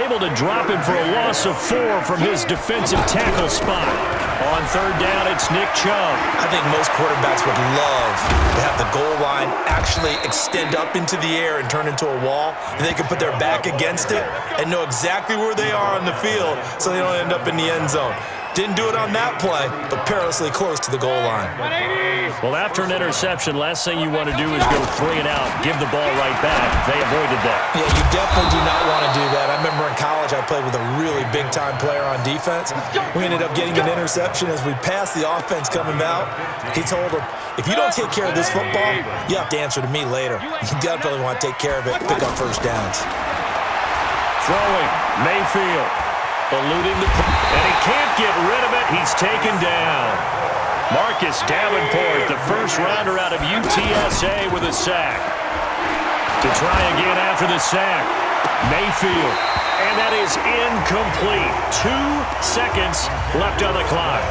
able to drop him for a loss of 4 from his defensive tackle spot. On third down, it's Nick Chubb. I think most quarterbacks would love to have the goal line actually extend up into the air and turn into a wall, and they can put their back against it and know exactly where they are on the field so they don't end up in the end zone. Didn't do it on that play, but perilously close to the goal line. Well, after an interception, last thing you want to do is go 3 and out, give the ball right back. They avoided that. Yeah, you definitely do not want to do that. I remember in college I played with a really big-time player on defense. We ended up getting an interception as we passed the offense coming out. He told him, if you don't take care of this football, you have to answer to me later. You definitely want to take care of it, pick up first downs. Throwing, Mayfield. Eluding the and he can't get rid of it. He's taken down. Marcus Davenport, the first rounder out of UTSA, with a sack. To try again after the sack, Mayfield. And that is incomplete. 2 seconds left on the clock.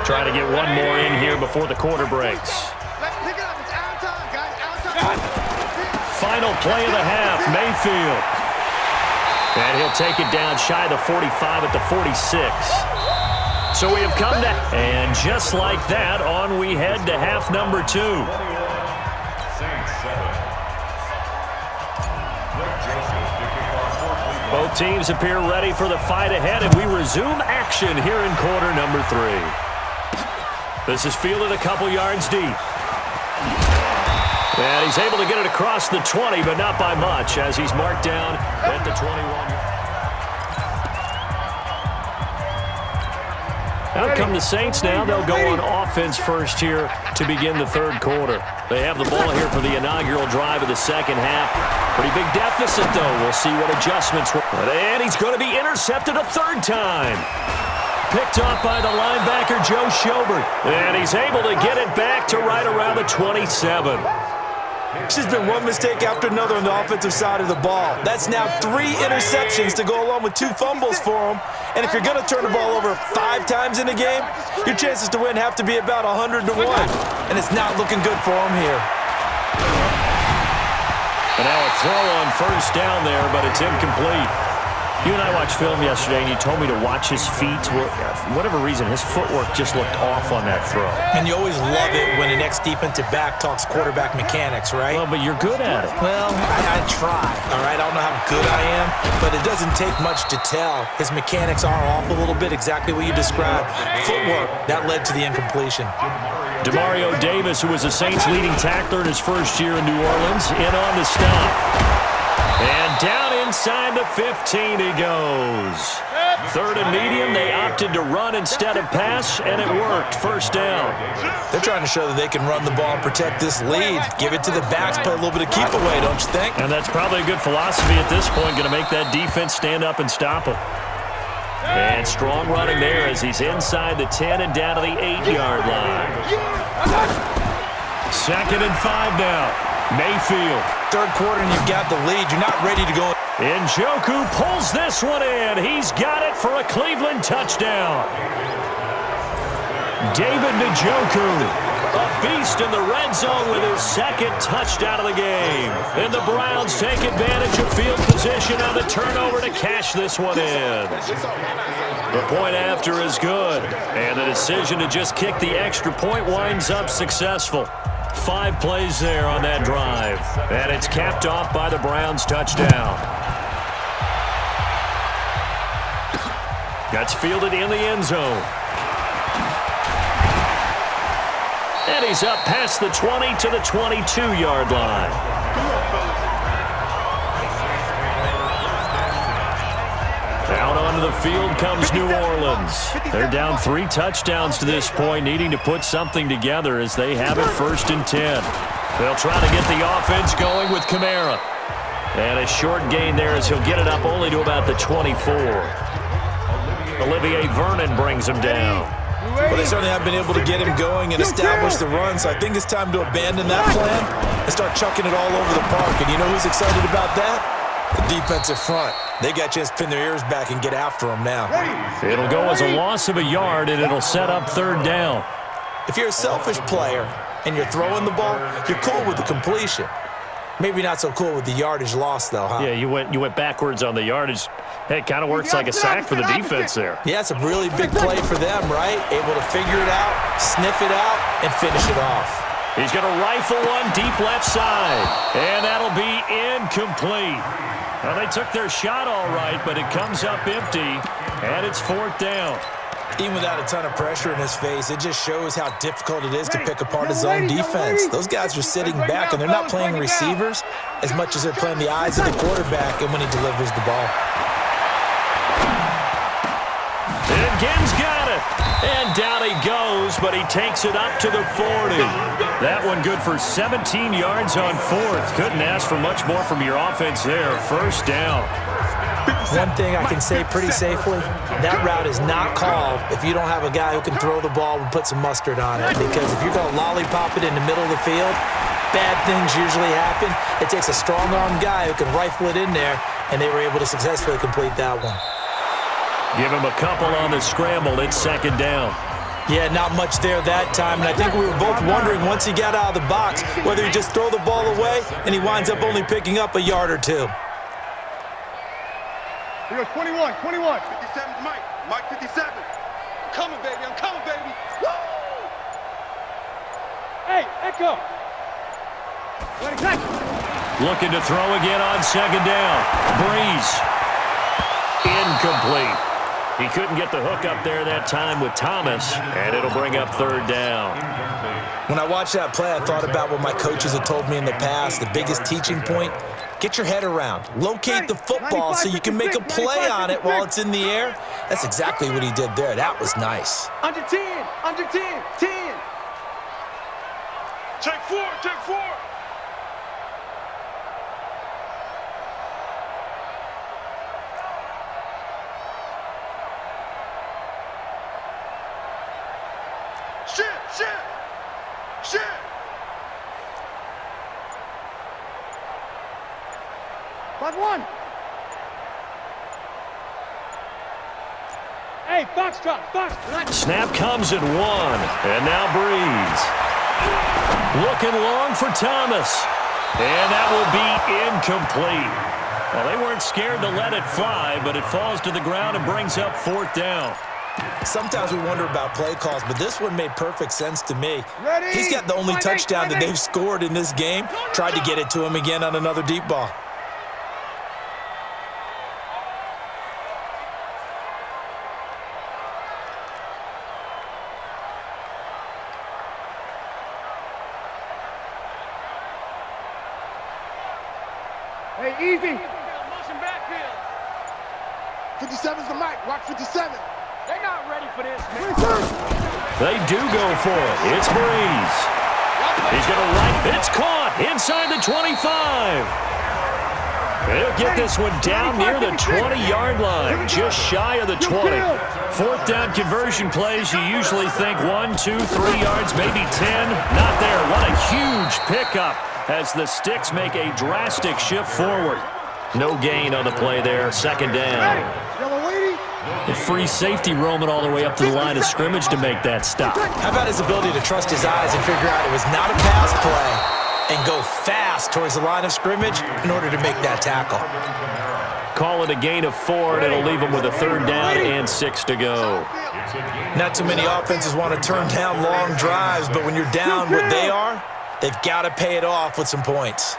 Try to get one more in here before the quarter breaks. Final play of the half, Mayfield. And he'll take it down shy of the 45 at the 46. So we have come to... And just like that, on we head to half number 2. Both teams appear ready for the fight ahead, and we resume action here in quarter number 3. This is fielded a couple yards deep. And he's able to get it across the 20, but not by much, as he's marked down at the 21. Out come the Saints now. They'll go on offense first here to begin the third quarter. They have the ball here for the inaugural drive of the second half. Pretty big deficit, though. We'll see what adjustments will. And he's going to be intercepted a third time. Picked off by the linebacker, Joe Schobert. And he's able to get it back to right around the 27. It's just been one mistake after another on the offensive side of the ball. That's now 3 interceptions to go along with 2 fumbles for him. And if you're going to turn the ball over 5 times in a game, your chances to win have to be about 100 to 1. And it's not looking good for him here. And now a throw on first down there, but it's incomplete. You and I watched film yesterday, and you told me to watch his feet. For whatever reason, his footwork just looked off on that throw. And you always love it when an ex-defensive back talks quarterback mechanics, right? Well, but you're good at it. Well, I try, all right? I don't know how good I am, but it doesn't take much to tell. His mechanics are off a little bit, exactly what you described. Footwork, that led to the incompletion. Demario Davis, who was the Saints' leading tackler in his first year in New Orleans, in on the stop. And down inside the 15 he goes. Third and medium, they opted to run instead of pass, and it worked. First down. They're trying to show that they can run the ball and protect this lead. Give it to the backs, play a little bit of keep away, don't you think? And that's probably a good philosophy at this point, going to make that defense stand up and stop him. And strong running there as he's inside the 10 and down to the 8-yard line. 2nd and 5 now. Mayfield. Third quarter and you've got the lead. You're not ready to go. Njoku pulls this one in. He's got it for a Cleveland touchdown. David Njoku, a beast in the red zone with his 2nd touchdown of the game. And the Browns take advantage of field position on the turnover to cash this one in. The point after is good. And the decision to just kick the extra point winds up successful. 5 plays there on that drive. And it's capped off by the Browns' touchdown. That's fielded in the end zone. And he's up past the 20 to the 22-yard line. Out onto the field comes New Orleans. They're down 3 touchdowns to this point, needing to put something together as they have it 1st and 10. They'll try to get the offense going with Kamara. And a short gain there as he'll get it up only to about the 24. Olivier Vernon brings him down. Well, they certainly have been able to get him going and establish the run, so I think it's time to abandon that plan and start chucking it all over the park. And you know who's excited about that? The defensive front. They got a chance to pin their ears back and get after him now. It'll go as a loss of a yard, and it'll set up 3rd down. If you're a selfish player and you're throwing the ball, you're cool with the completion. Maybe not so cool with the yardage loss, though, huh? Yeah, you went backwards on the yardage. Hey, it kind of works like a sack for the defense there. Yeah, it's a really big play for them, right? Able to figure it out, sniff it out, and finish it off. He's going to rifle one deep left side, and that'll be incomplete. Well, they took their shot all right, but it comes up empty, and it's 4th down. Even without a ton of pressure in his face, it just shows how difficult it is to pick apart his own defense. Those guys are sitting back, and they're not playing receivers as much as they're playing the eyes of the quarterback and when he delivers the ball. And Ginn's got it. And down he goes, but he takes it up to the 40. That one good for 17 yards on 4th. Couldn't ask for much more from your offense there. 1st down. One thing I can say pretty safely, that route is not called if you don't have a guy who can throw the ball and put some mustard on it. Because if you're going to lollipop it in the middle of the field, bad things usually happen. It takes a strong-armed guy who can rifle it in there, and they were able to successfully complete that one. Give him a couple on the scramble. It's 2nd down. Yeah, not much there that time, and I think we were both wondering once he got out of the box whether he'd just throw the ball away and he winds up only picking up a yard or two. Here goes 21, 21. 57's Mike. Mike 57. I'm coming, baby. I'm coming, baby. Woo! Hey, Echo. Looking to throw again on 2nd down. Breeze. Incomplete. He couldn't get the hook up there that time with Thomas, and it'll bring up 3rd down. When I watched that play, I thought about what my coaches had told me in the past. The biggest teaching point, get your head around. Locate the football so you can make a play on it while it's in the air. That's exactly what he did there. That was nice. Under 10, under 10, 10. Take 4, take 4. Shit! 5-1. Hey, Foxtrot, Fox. Snap comes at 1, and now Breeze. Looking long for Thomas, and that will be incomplete. Well, they weren't scared to let it fly, but it falls to the ground and brings up 4th down. Sometimes we wonder about play calls, but this one made perfect sense to me. Ready? He's got the only touchdown that they've scored in this game. Tried to get it to him again on another deep ball. Hey, easy. Motion backfield. 57's the mic. Rock 57. They're not ready for this, man. They do go for it. It's Breeze. He's going to it's caught inside the 25. He'll get this one down near the 20-yard line, just shy of the 20. 4th down conversion plays, you usually think 1, 2, 3 yards, maybe 10. Not there. What a huge pickup as the Sticks make a drastic shift forward. No gain on the play there. 2nd down. The free safety roaming all the way up to the line of scrimmage to make that stop. How about his ability to trust his eyes and figure out it was not a pass play and go fast towards the line of scrimmage in order to make that tackle? Call it a gain of 4, and it'll leave them with a 3rd down and 6 to go. Not too many offenses want to turn down long drives, but when you're down what they are, they've got to pay it off with some points.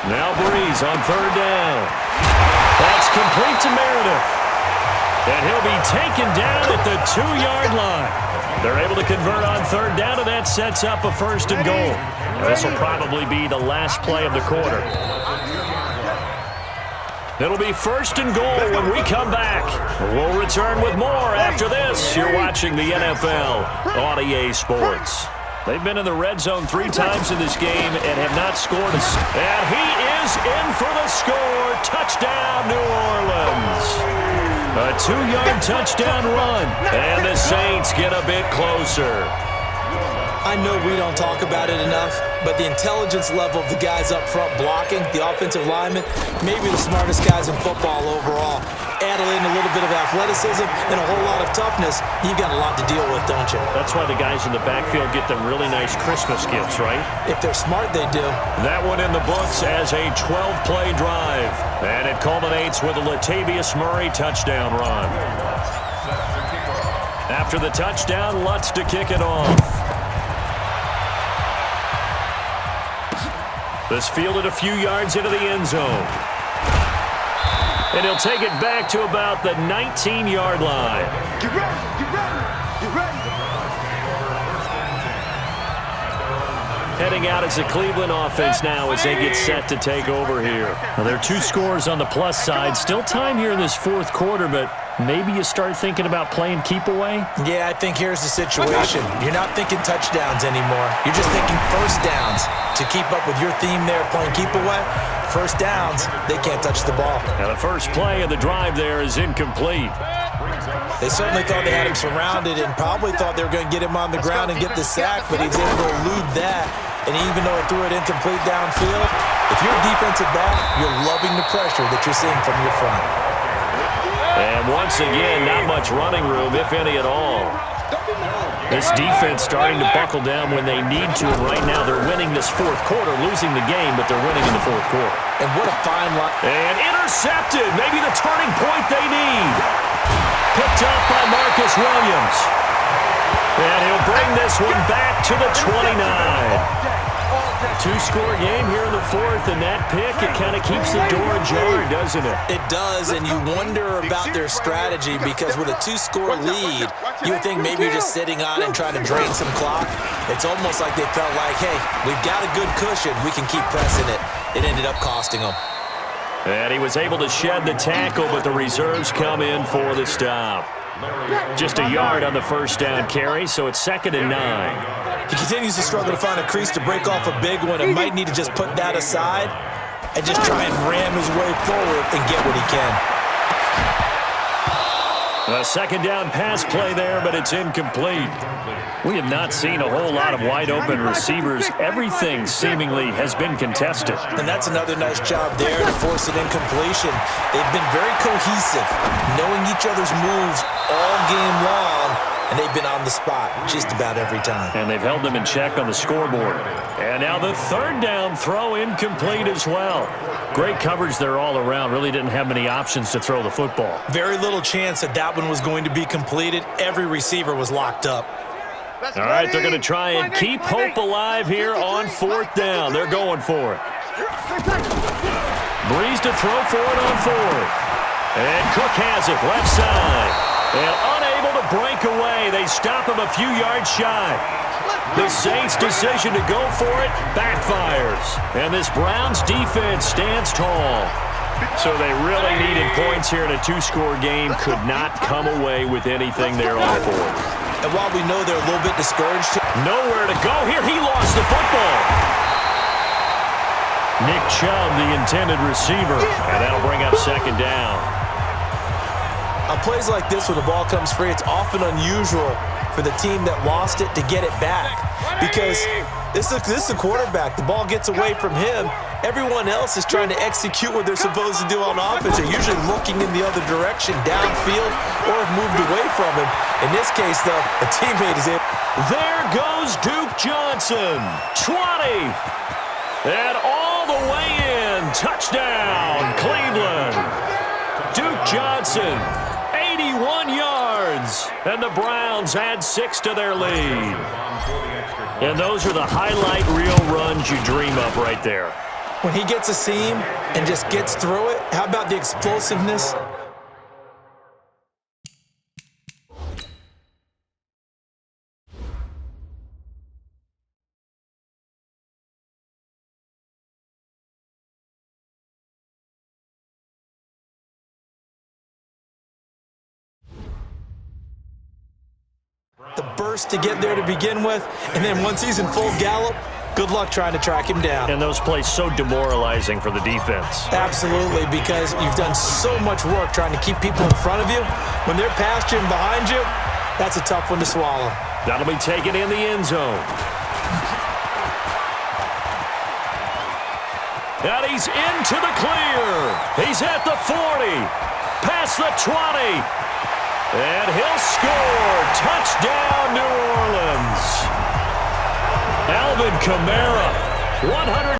Now Breeze on 3rd down. That's complete to Meredith. And he'll be taken down at the 2-yard line. They're able to convert on 3rd down, and that sets up a 1st and goal. This will probably be the last play of the quarter. It'll be 1st and goal when we come back. We'll return with more after this. You're watching the NFL on EA Sports. They've been in the red zone 3 times in this game and have not scored a... And he is in for the score. Touchdown, New Orleans. A 2-yard touchdown run. And the Saints get a bit closer. I know we don't talk about it enough, but the intelligence level of the guys up front blocking, the offensive linemen, maybe the smartest guys in football overall. Add in a little bit of athleticism and a whole lot of toughness, you've got a lot to deal with, don't you? That's why the guys in the backfield get them really nice Christmas gifts, right? If they're smart, they do. That one in the books as a 12-play drive. And it culminates with a Latavius Murray touchdown run. After the touchdown, Lutz to kick it off. This fielded a few yards into the end zone. And he'll take it back to about the 19-yard line. Get ready, get ready, get ready. Heading out as the Cleveland offense now as they get set to take over here. Now, there are 2 scores on the plus side. Still time here in this fourth quarter, but maybe you start thinking about playing keep away? Yeah, I think here's the situation. You're not thinking touchdowns anymore. You're just thinking first downs. To keep up with your theme there, playing keep away, first downs, they can't touch the ball. Now the first play of the drive there is incomplete. They certainly thought they had him surrounded and probably thought they were going to get him on the ground and get the sack, but he was able to elude that. And even though it threw it incomplete downfield, if you're a defensive back, you're loving the pressure that you're seeing from your front. And once again, not much running room, if any at all. This defense starting to buckle down when they need to, and right now they're winning this fourth quarter, losing the game, but they're winning in the fourth quarter. And what a fine line. And intercepted, maybe the turning point they need. Picked up by Marcus Williams. And he'll bring this one back to the 29. 2-score game here in the fourth, and that pick, it kind of keeps the door ajar, doesn't it? It does, and you wonder about their strategy because with a 2-score lead, you would think maybe you're just sitting on it and trying to drain some clock. It's almost like they felt like, hey, we've got a good cushion. We can keep pressing it. It ended up costing them. And he was able to shed the tackle, but the reserves come in for the stop. Just a yard on the first down carry, so it's 2nd and 9. He continues to struggle to find a crease to break off a big one and might need to just put that aside and just try and ram his way forward and get what he can. A second down pass play there, but it's incomplete. We have not seen a whole lot of wide-open receivers. Everything seemingly has been contested. And that's another nice job there to force an incompletion. They've been very cohesive, knowing each other's moves all game long, and they've been on the spot just about every time. And they've held them in check on the scoreboard. And now the third down throw incomplete as well. Great coverage there all around. Really didn't have many options to throw the football. Very little chance that that one was going to be completed. Every receiver was locked up. All right, they're going to try and keep hope alive here on fourth down. They're going for it. Breeze to throw for it on fourth. And Cook has it left side. And unable to break away. They stop him a few yards shy. The Saints' decision to go for it backfires. And this Browns defense stands tall. So they really needed points here in a 2-score game. Could not come away with anything there on fourth. And while we know they're a little bit discouraged, nowhere to go here. He lost the football. Nick Chubb, the intended receiver. And that'll bring up second down. On plays like this when the ball comes free, it's often unusual for the team that lost it to get it back. Because this is the quarterback. The ball gets away from him. Everyone else is trying to execute what they're supposed to do on offense. They're usually looking in the other direction, downfield, or have moved away from him. In this case, though, a teammate is in. There goes Duke Johnson. 20. And all the way in. Touchdown, Cleveland. Duke Johnson, 81 yards. And the Browns add 6 to their lead. And those are the highlight reel runs you dream of right there. When he gets a seam and just gets through it, how about the explosiveness? The burst to get there to begin with, and then once he's in full gallop, good luck trying to track him down. And those plays so demoralizing for the defense. Absolutely, because you've done so much work trying to keep people in front of you. When they're past you and behind you, that's a tough one to swallow. That'll be taken in the end zone. And he's into the clear. He's at the 40. Past the 20. And he'll score. Touchdown, New Orleans. Alvin Kamara, 100.